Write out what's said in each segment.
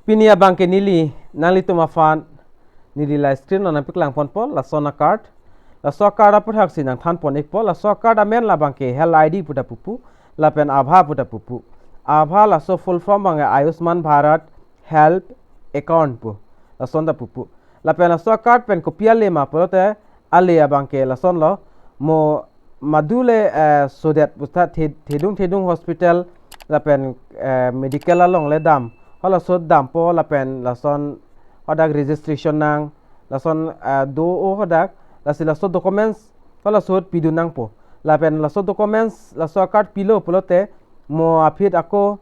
pinia bangke nili nalitum afan nili la screen on piklang pon po la sona card la so card aputhak sinang than pon ek po la so card amen la bangke hel id puta pupu la pen abha puta pupu abha la so full form bang Ayushman Bharat help account pu la sonda pupu la pen la so card pen kopia le ma pote ale bangke la son lo mo madule so that puta thedung hospital la pen medical along le dam hola so dam po la pen la son hodak registration nang la son do o hodak la sila so documents hola so pidu nang po la pen la so documents la so card pilo polote mo apit ako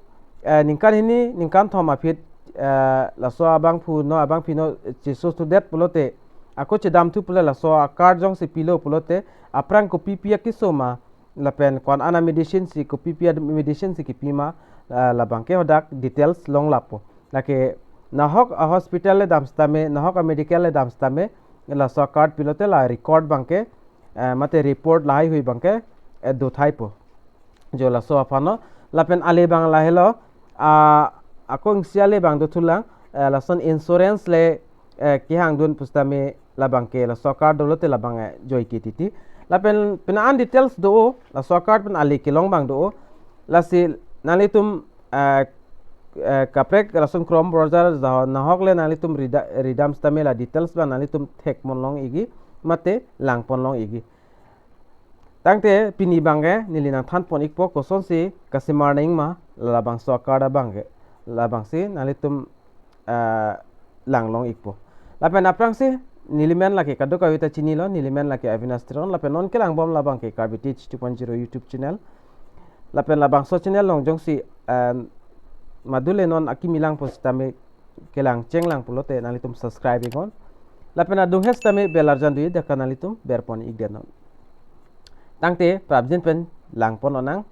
ningkan hini ningkan thom apit la so abang phu no abang pino chiso to that polote ako chedam tu pula la so card jong si pilo polote aprang ko ppia kisoma la pen kon ana medicine si ko ppia medicine si kipima la bangke hodak details long lapo lake nahok a hospital le damstame nahok a medical le damstame la so card pilote la record bangke mate report lai hui bangke do thaipo jo la so afano la pen ale bang la helo akong siale bang do thulang la son insurance le ki hang dun pustame la bangke la so card dolote la bang joy kititi la pen an details do la so card pen ale kilong bang do la si nalitum kaprek rasun chrome browser nahok le nalitum redam stamela details ba nalitum thek monlong igi mate langpon long igi tangte pini bange nilinang than pon ikpo koson si kasimar ning ma labangso kada bange labangsi nalitum langlong ikpo lapen aprang si nilimen laki kado kawita chinilo nilimen laki avinastron lapen non ke langbom labang ke karbitich 2.0 youtube channel lapen labangso channel long jong si madule non akimilang postame kelang cenglang pulote nalitum subscribe ikon lapen adung hestame belarjan dui deka nalitum berpon igdenon tangte prabjin pen langpon onang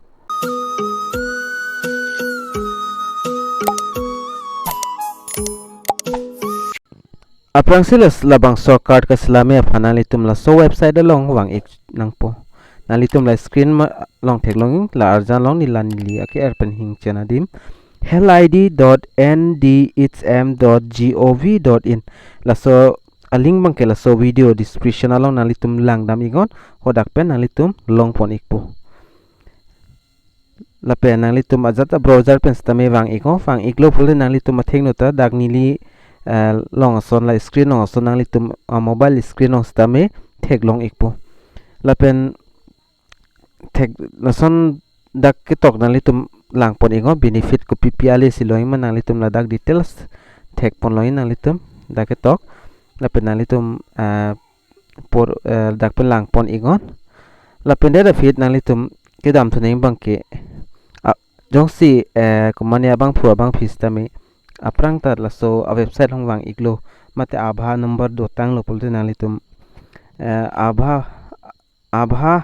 aprang silas labang so card ka selame aphanalitum la so website long wang ek nangpo nalitum la screen long thek long la arjan long nilanili ake erpen hing chenadim helid.ndhm.gov.in la so aling bangke la so video description along nalitum langdam igon hodak pen nalitum long pon ikpo la pen nalitum ajata browser pen stame wang iko wang iklo pule nalitum atheng nota dak nili long son la screen long son nalitum mobile screen long stame thek long ikpo la pen thek la son dak ke tok nalitum lang pon ingo benefit ko PPL siloing man nalitum la dak details thek pon loin nalitum dak tok la pen nalitum por dak pen lang pon ingon la pen da fit nalitum ke dam thuneng bangke jongsi komania bang phu bang phistame aprang tar la so a website hong wang iglo mate abha number do tang lo pulte nalitum abha ABHA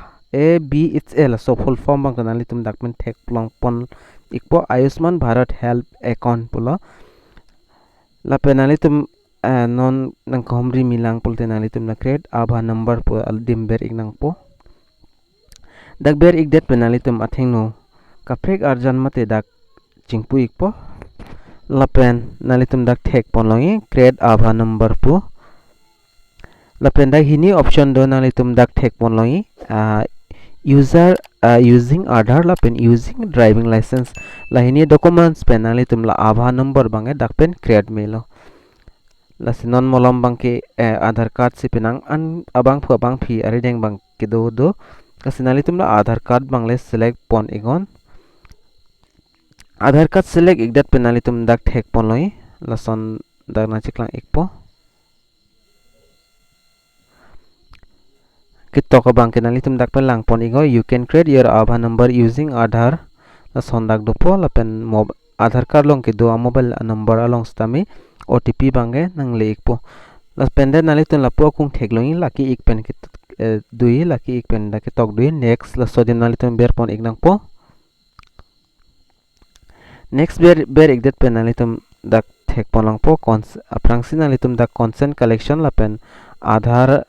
so full form bang nalitum document thek plong pon ikpo Ayushman Bharat help account pulo la penalitum non nang komri milang pulte nalitum na create abha number pu al dimber ignang po dakber igdet penalitum athengno kaprek arjan mate dak chingpu ikpo la pen nalitum dak thek pon longi create abha number pu la pen dak hini option do nalitum dak thek pon longi user using Aadhaar la pen using driving license la hini documents pen nalitum la abha number bange dak pen create melo la sinon molom bangke Aadhaar card si penang an abang phu abang phi arideng bang kedo do kasinalitum la Aadhaar card bangle select pon igon Aadhaar card select igdat penalitum dak thek pon loi la son dak na chiklang ikpo kitok bang kenalitum dak pen lang pon igo you can create your abha number using Aadhaar la son dak dopo la pen Aadhaar card long ke do mobile number along stami OTP bange nang le ikpo la pen de nalitum la po kung thek loin la ki ik pen ke dui la ki ik pen dak tok dui next la so din nalitum ber pon ignang po next ber igdet pen nalitum dak thek pon lang po aprang sinalitum dak consent collection la pen Aadhaar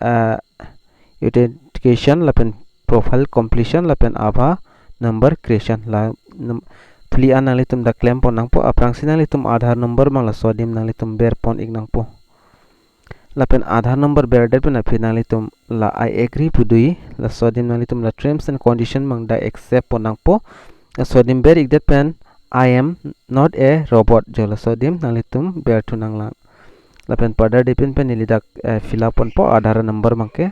authentication la pen profile completion la pen abha number creation la apply an nalitum da claim pon nang po aprang sinalitum Aadhaar number mang la sodim nalitum ber pon ik nang po lapen Aadhaar number ber det pen aphi nalitum la I agree pudui la sodim nalitum la terms and condition mang da accept pon nang po la sodim ber ik det pen I am not a robot jo la sodim nalitum ber tu nang la lapen pada dipin pen nilidak fill up pon po Aadhaar number mangke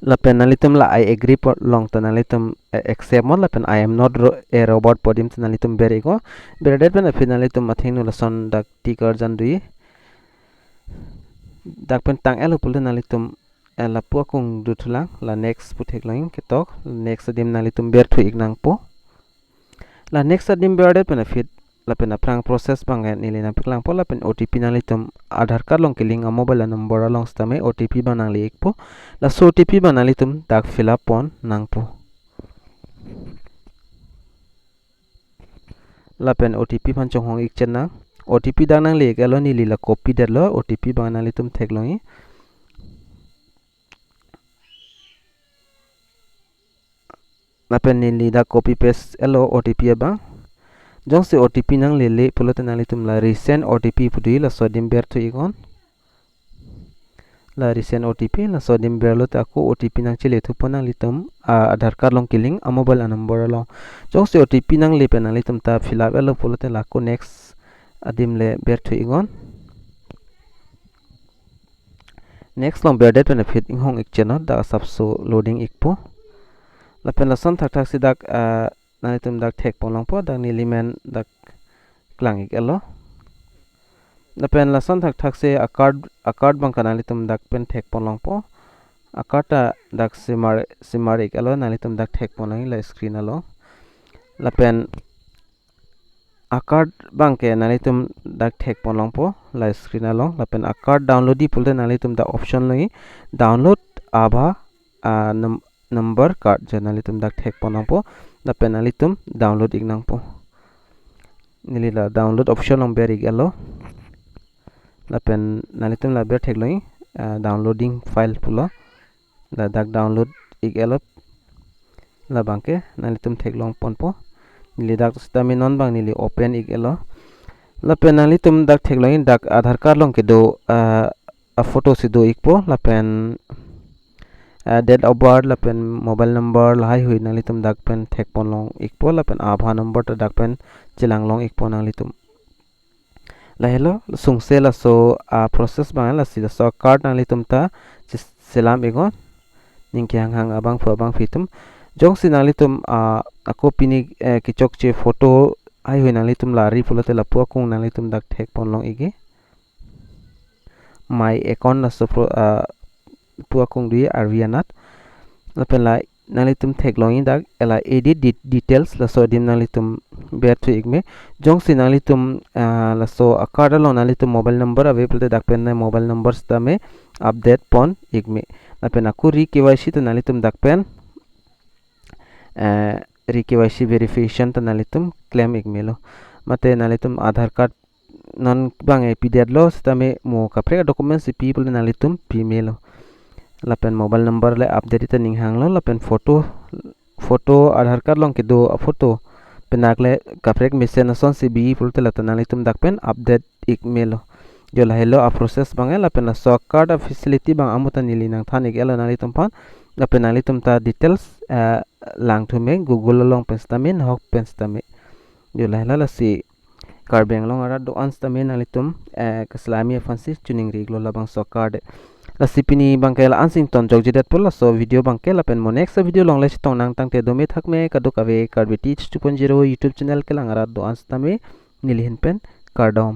lapen nalitum la I agree po long ta nalitum accept mon lapen I am not a robot podim ta nalitum ber iko ber det pen aphi nalitum athing nu la son dak tikar jan dui dak pen tang elo pul nalitum la pu kung du thulang la next puthek lain ketok next dim nalitum ber thu ignang po la next dim ber det pen fit la pen aprang process bangen nilina piklang po la pen OTP nalitum Aadhaar card long kiling a mobile number long stame OTP banang li po la so OTP banalitum dak fill up pon nang po la pen OTP pan chong hong ik chen na OTP dang nang le galo ni lila copy det lo OTP banalitum thek longi la pen ni lida copy paste elo OTP ba jong se OTP nang lele pulot nalitum la recent OTP pudui la sodim ber thu ikon la recent OTP la sodim ber lo ta ko OTP nang chile thu pon nalitum Aadhaar card long kiling a mobile number lo jong se OTP nang le pen nalitum ta fill up elo pulot la ko next adim le ber thu ikon next long ber det pen fit ing hong ik chenot da subso loading ikpo la pen la son thak thak sidak nalitum dak thek pon long po dak ni limen dak klang ik elo la pen la son thak thak se a card bang kanalitum dak pen thek pon long po a card ta dak simar ik elo nalitum dak thek pon lang la screen elo la pen a card bang ke nalitum dak thek pon long po la screen elo la pen a card download di pulte nalitum da option lagi download ABHA number card janalitum dak thek pon long po la pen nalitum download ik nang po nili la download option long ber ik elo la pen nalitum la ber thek lagi downloading file pula la dak download ik elo la bangke nalitum thek long pon po nili dak stami non bang nili open ik elo la pen nalitum dak thek lagi dak Aadhaar card long ke do a photo si do ik po la pen date of birth la pen mobile number la hai hui nalitum dak pen thek pon long ik po la pen ABHA number ta dak pen chilang long ik po nalitum la hello sungse la so process bang la si la so card nalitum ta selam egon ningkyang hang abang phu abang fitum jong si nalitum a copy ni kichok che photo ai hui nalitum la ri pulate la pu kung nalitum dak thek pon long ige my account na so pu kung dui arvianat la pen la nalitum thek long dak ela edit details la so dim nalitum ber thu igme jong si nalitum la so a card lo nalitum mobile number ave pulte dak pen na mobile numbers ta me update pon igme la pen aku ri KYC ta nalitum dak pen ri KYC verification ta nalitum claim igme lo mate nalitum Aadhaar card non bang e pdf lo stame mo ka pre documents pi pulte nalitum pi me lo la pen mobile number le update ta ning hang lo la pen photo Aadhaar card long ke do a photo penak le kaprek mesen son cb pulte la tanalitum dak pen update ik melo jo la hello a process bang la pen la so card a facility bang amuta nili nang thani ke la nalitum pan la pen nalitum ta details lang thu me google long pen stamin hok pen stame jo la la si card bang long ara do anstamin nalitum kaslami fancy tuning riglo la bang so card la sipini bangke la ansington jogjidat pula so video bangke la pen mo next video long le chitong nang tang te domi thak me kadu kave karbiti 2.0 youtube channel ke lang ara do anstame nilhin pen kardom